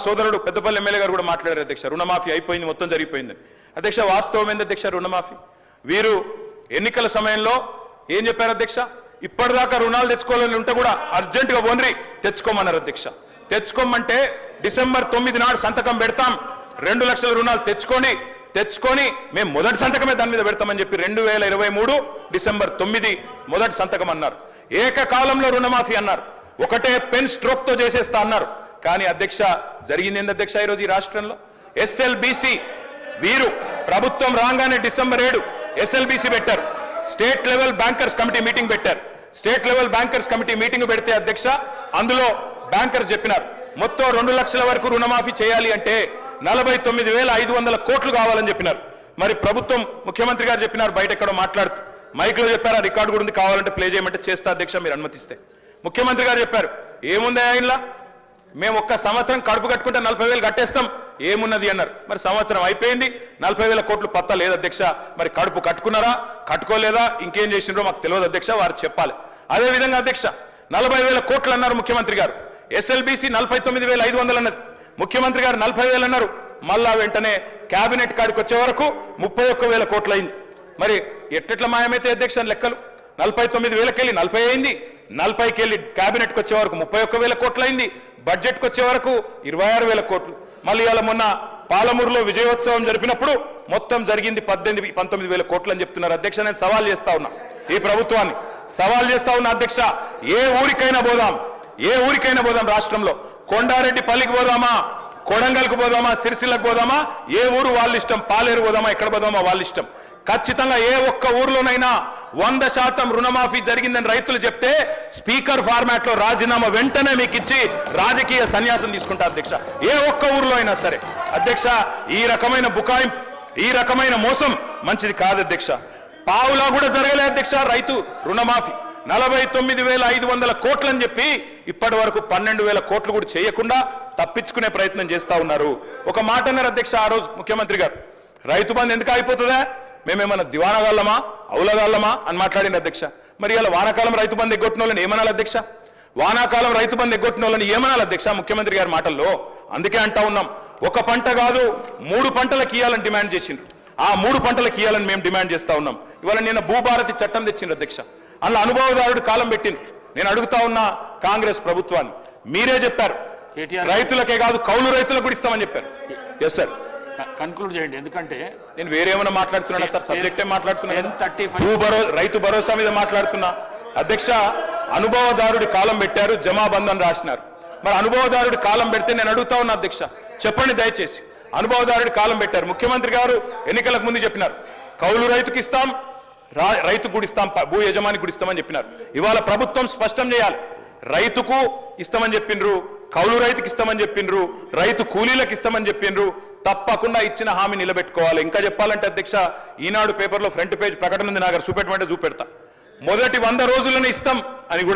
సోదరుడు పెద్దపల్లి ఎమ్మెల్యే గారు కూడా మాట్లాడారు అధ్యక్ష, రుణమాఫీ అయిపోయింది, మొత్తం జరిగిపోయింది అధ్యక్ష. వాస్తవం ఏంది అధ్యక్ష? రుణమాఫీ వీరు ఎన్నికల సమయంలో ఏం చెప్పారు అధ్యక్ష? ఇప్పటిదాకా రుణాలు తెచ్చుకోవాలని ఉంటే కూడా అర్జెంటుగా ఓన్రి తెచ్చుకోమన్నారు అధ్యక్ష. తెచ్చుకోమంటే డిసెంబర్ 9 నాడు సంతకం పెడతాం, 2 లక్షల రుణాలు తెచ్చుకొని మేము మొదటి సంతకమే దాని మీద పెడతామని చెప్పి 2023 డిసెంబర్ 9 మొదటి సంతకం అన్నారు. ఏకకాలంలో రుణమాఫీ అన్నారు, ఒకటే పెన్ స్ట్రోక్ తో చేసేస్తా అన్నారు. కానీ అధ్యక్ష జరిగింది ఏంది అధ్యక్ష? ఈరోజు ఈ రాష్ట్రంలో ఎస్ఎల్బిసి వీరు ప్రభుత్వం రాగానే డిసెంబర్ 7 ఎస్ఎల్బిసి పెట్టారు, state level bankers committee meeting పెట్టారు. State level bankers committee meeting పెడితే అధ్యక్ష అందులో బ్యాంకర్స్ చెప్పినారు మొత్తం 2 లక్షల వరకు రుణమాఫీ చేయాలి అంటే 49,500 కోట్లు కావాలని చెప్పినారు. మరి ప్రభుత్వం ముఖ్యమంత్రి గారు చెప్పినారు, బయట ఎక్కడో మాట్లాడుతూ మైక్లో చెప్పారు, రికార్డు కూడా ఉంది, కావాలంటే ప్లే చేయమంటే చేస్తా అధ్యక్ష మీరు అనుమతిస్తే. ముఖ్యమంత్రి గారు చెప్పారు ఏముంది ఆయనలా, మేము ఒక్క సంవత్సరం కడుపు కట్టుకుంటే 40,000 కట్టేస్తాం ఏమున్నది అన్నారు. మరి సంవత్సరం అయిపోయింది, 40,000 కోట్లు పత్తా లేదు అధ్యక్ష. మరి కడుపు కట్టుకున్నారా కట్టుకోలేదా ఇంకేం చేసినారో మాకు తెలియదు అధ్యక్ష, వారు చెప్పాలి. అదేవిధంగా అధ్యక్ష 40,000 కోట్లు అన్నారు ముఖ్యమంత్రి గారు, ఎస్ఎల్బిసి 49,500 అన్నది, ముఖ్యమంత్రి గారు 40,000 అన్నారు. మళ్ళా వెంటనే కేబినెట్ కాడికి వచ్చే వరకు 31,000 కోట్లు అయింది. మరి ఎట్లా మాయమైతే అధ్యక్ష లెక్కలు? 49,000కి వెళ్ళి 40 అయింది, 40కి వెళ్ళి కేబినెట్కి వచ్చే వరకు 31,000 కోట్లు అయింది, బడ్జెట్కి వచ్చే వరకు 26,000 కోట్లు. మళ్ళీ ఇవాళ మొన్న పాలమూరులో విజయోత్సవం జరిపినప్పుడు మొత్తం జరిగింది 19,000 కోట్లు అని చెప్తున్నారు అధ్యక్ష. నేను సవాల్ చేస్తా ఉన్నా, ఈ ప్రభుత్వాన్ని సవాల్ చేస్తా ఉన్నా అధ్యక్ష, ఏ ఊరికైనా పోదాం రాష్ట్రంలో, కొండారెడ్డి పల్లికి పోదామా, కొడంగల్కు పోదామా, సిరిసిల్లకు పోదామా, ఏ ఊరు వాళ్ళ ఇష్టం, పాలేరు పోదామా, ఎక్కడ పోదామా వాళ్ళ ఇష్టం. ఖచ్చితంగా ఏ ఒక్క ఊర్లోనైనా 100% రుణమాఫీ జరిగిందని రైతులు చెప్తే స్పీకర్ ఫార్మాట్ లో రాజీనామా వెంటనే మీకు ఇచ్చి రాజకీయ సన్యాసం తీసుకుంటా అధ్యక్ష, ఏ ఒక్క ఊర్లో అయినా సరే. అధ్యక్ష ఈ రకమైన బుకాయింపు, ఈ రకమైన మోసం మంచిది కాదు అధ్యక్ష. పావులా కూడా జరగలే అధ్యక్ష రైతు రుణమాఫీ. 49,500 కోట్లు అని చెప్పి ఇప్పటి వరకు 12,000 కోట్లు కూడా చేయకుండా తప్పించుకునే ప్రయత్నం చేస్తా ఉన్నారు. ఒక మాట అన్నారు అధ్యక్ష ఆ రోజు ముఖ్యమంత్రి గారు, రైతు బంధు ఎందుకు అయిపోతుందా, మేమేమన్నా దివానగాళ్ళమా అవులగాళ్ళమా అని మాట్లాడింది అధ్యక్ష. మరి ఇలా వానాకాలం రైతు బంధు ఎగ్గొట్టిన వాళ్ళని ఏమనాలి అధ్యక్ష? వానాకాలం రైతు బంధు ఎగ్గొట్టిన వాళ్ళని ఏమనాలి అధ్యక్ష ముఖ్యమంత్రి గారి మాటల్లో? అందుకే అంటా ఉన్నాం, ఒక పంట కాదు 3 పంటలకు ఇయ్యాలని డిమాండ్ చేసిండ్రు, ఆ 3 పంటలకు ఇయ్యాలని మేము డిమాండ్ చేస్తా ఉన్నాం. ఇవాళ నిన్న భూభారతి చట్టం తెచ్చిండ్రు అధ్యక్ష, అందులో అనుభవదారుడు కాలం పెట్టింది. నేను అడుగుతా ఉన్నా కాంగ్రెస్ ప్రభుత్వాన్ని, మీరే చెప్పారు రైతులకే కాదు కౌలు రైతులకు కూడా ఇస్తామని చెప్పారు. ఎస్ సార్, కన్క్లూడ్ చేయండి, ఎందుకంటే నేను వేరేమైనా మాట్లాడుతున్నా సార్, సబ్జెక్టే మాట్లాడుతున్నా, రైతు భరోసా మీద మాట్లాడుతున్నా అధ్యక్ష. అనుభవదారుడి కాలం పెట్టారు, జమాబంద్ అని రాసినారు. మరి అనుభవదారుడి కాలం పెడితే నేను అడుగుతా ఉన్నా అధ్యక్ష, చెప్పండి దయచేసి, అనుభవదారుడి కాలం పెట్టారు. ముఖ్యమంత్రి గారు ఎన్నికలకు ముందు చెప్పినారు కౌలు రైతుకి ఇస్తాం, రైతు కూడా ఇస్తాం, భూ యజమానికి కూడా ఇస్తామని చెప్పినారు. ఇవాళ ప్రభుత్వం స్పష్టం చేయాలి, రైతుకు ఇస్తామని చెప్పిండ్రు, కౌలు రైతుకి ఇస్తామని చెప్పిండ్రు, రైతు కూలీలకు ఇస్తామని చెప్పిండ్రు. తప్పకుండా ఇచ్చిన హామీ నిలబెట్టుకోవాలి. ఇంకా చెప్పాలంటే అధ్యక్ష ఈనాడు పేపర్లో ఫ్రంట్ పేజ్ ప్రకటన ఉంది, నాకు చూపెట్టమంటే చూపెడతా, మొదటి 100 రోజులను ఇస్తాం అని కూడా